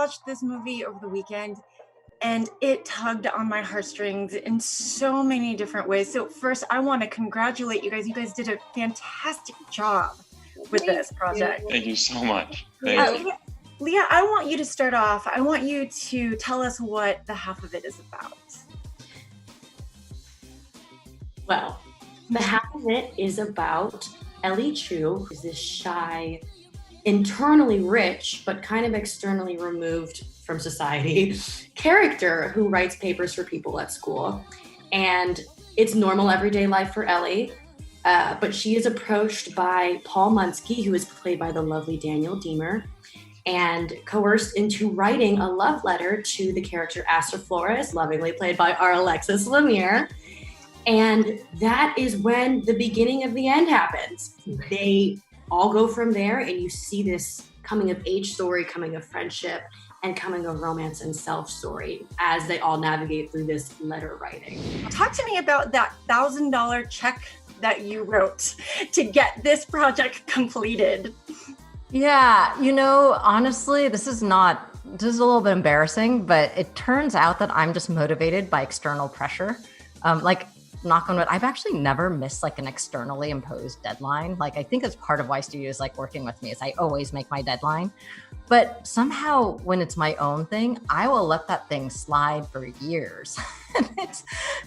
watched this movie over the weekend and it tugged on my heartstrings in so many different ways. So first, I want to congratulate you guys. You guys did a fantastic job with this project. Thank you so much. Leah, I want you to start off. I want you to tell us what the half of it is about. Well, the half of it is about Ellie Chu, who's this shy, internally rich, but kind of externally removed from society character who writes papers for people at school. And it's normal everyday life for Ellie, but she is approached by Paul Munsky, who is played by the lovely Diemer, and coerced into writing a love letter to the character Aster Flores, lovingly played by our ALEXXIS LEMIRE. And that is when the beginning of the end happens. They all go from there, and you see this coming of age story, coming of friendship, and coming of romance and self story as they all navigate through this letter writing. Talk to me about that $1,000 check that you wrote to get this project completed. Yeah, honestly, this is a little bit embarrassing, but it turns out that I'm just motivated by external pressure. Knock on wood, I've actually never missed an externally imposed deadline. I think that's part of why studios like working with me is I always make my deadline. But somehow when it's my own thing, I will let that thing slide for years.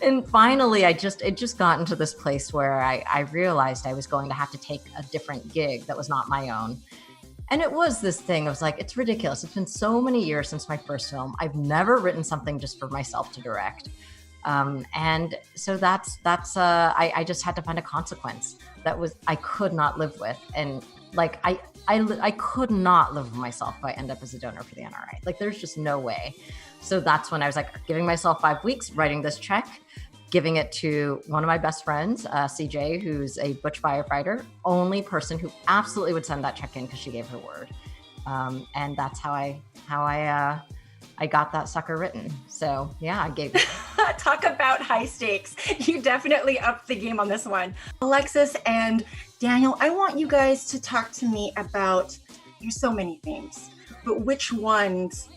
and finally, it just got into this place where I realized I was going to have to take a different gig that was not my own. And it was this thing, I was like, it's ridiculous. It's been so many years since my first film. I've never written something just for myself to direct. And so I just had to find a consequence I could not live with. And I could not live with myself if I end up as a donor for the NRA. There's just no way. So that's when I was giving myself 5 weeks, writing this check, giving it to one of my best friends, CJ, who's a butch firefighter, only person who absolutely would send that check in because she gave her word. And that's how I got that sucker written. So yeah, I gave it. Talk about high stakes. You definitely upped the game on this one. Alexis and Daniel, I want you guys to talk to me about, there's so many themes, but which ones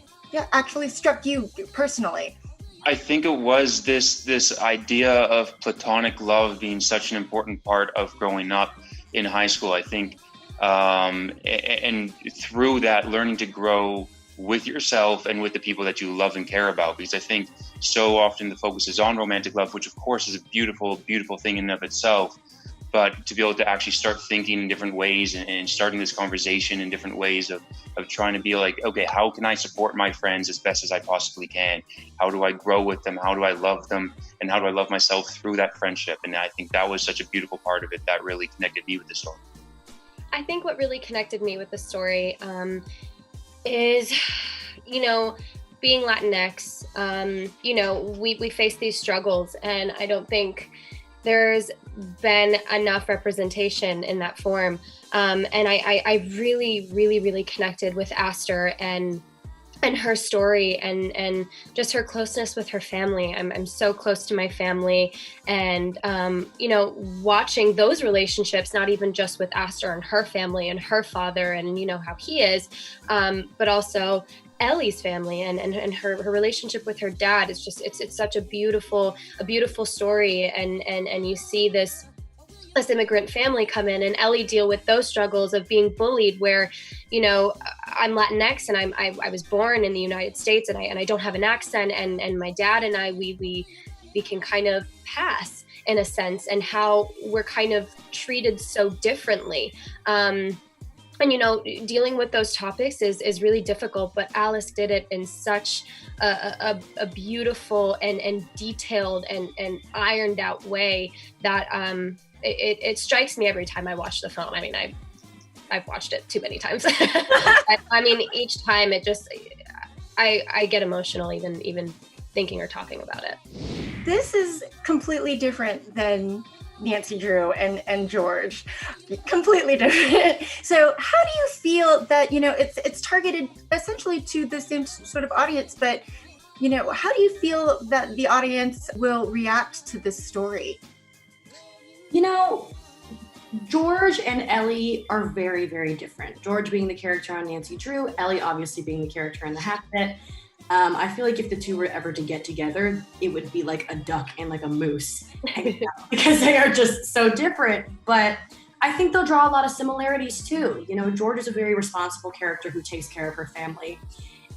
actually struck you personally? I think it was this idea of platonic love being such an important part of growing up in high school. I think, and through that, learning to grow with yourself and with the people that you love and care about, because I think so often the focus is on romantic love, which of course is a beautiful, beautiful thing in and of itself. But to be able to actually start thinking in different ways and starting this conversation in different ways of trying to be okay, how can I support my friends as best as I possibly can? How do I grow with them? How do I love them? And how do I love myself through that friendship? And I think that was such a beautiful part of it that really connected me with the story. I think what really connected me with the story is, being Latinx, we face these struggles, and I don't think there's been enough representation in that form. And I really, really, really connected with Aster and her story and just her closeness with her family. I'm so close to my family, and watching those relationships, not even just with Aster and her family and her father and how he is, but also Ellie's family and her relationship with her dad is just it's such a beautiful story, and you see this immigrant family come in and Ellie deal with those struggles of being bullied, where I'm Latinx and I was born in the United States and I don't have an accent, and my dad and I we can kind of pass in a sense, and how we're kind of treated so differently. And dealing with those topics is really difficult, but Alice did it in such a beautiful and detailed and ironed out way that it strikes me every time I watch the film. I mean, I've watched it too many times. I mean, each time it just I get emotional even thinking or talking about it. This is completely different than Nancy Drew and George, completely different. So how do you feel that, it's targeted essentially to the same sort of audience, but, how do you feel that the audience will react to this story? George and Ellie are very, very different. George being the character on Nancy Drew, Ellie obviously being the character in The Half of It. I feel like if the two were ever to get together, it would be like a duck and like a moose because they are just so different. But I think they'll draw a lot of similarities too. You know, George is a very responsible character who takes care of her family.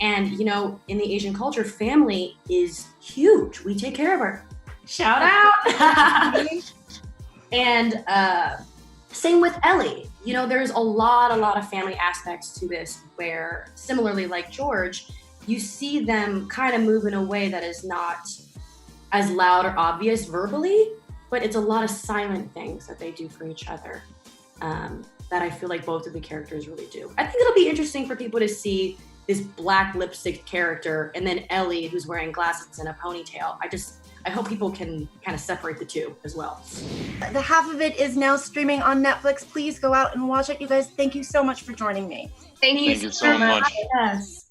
And, you know, in the Asian culture, family is huge. We take care of her. Shout out. And same with Ellie. You know, there's a lot of family aspects to this where, similarly like George, you see them kind of move in a way that is not as loud or obvious verbally, but it's a lot of silent things that they do for each other that I feel like both of the characters really do. I think it'll be interesting for people to see this black lipstick character and then Ellie who's wearing glasses and a ponytail. I hope people can kind of separate the two as well. The Half of It is now streaming on Netflix. Please go out and watch it. You guys, thank you so much for joining me. Thank you so much. Yes.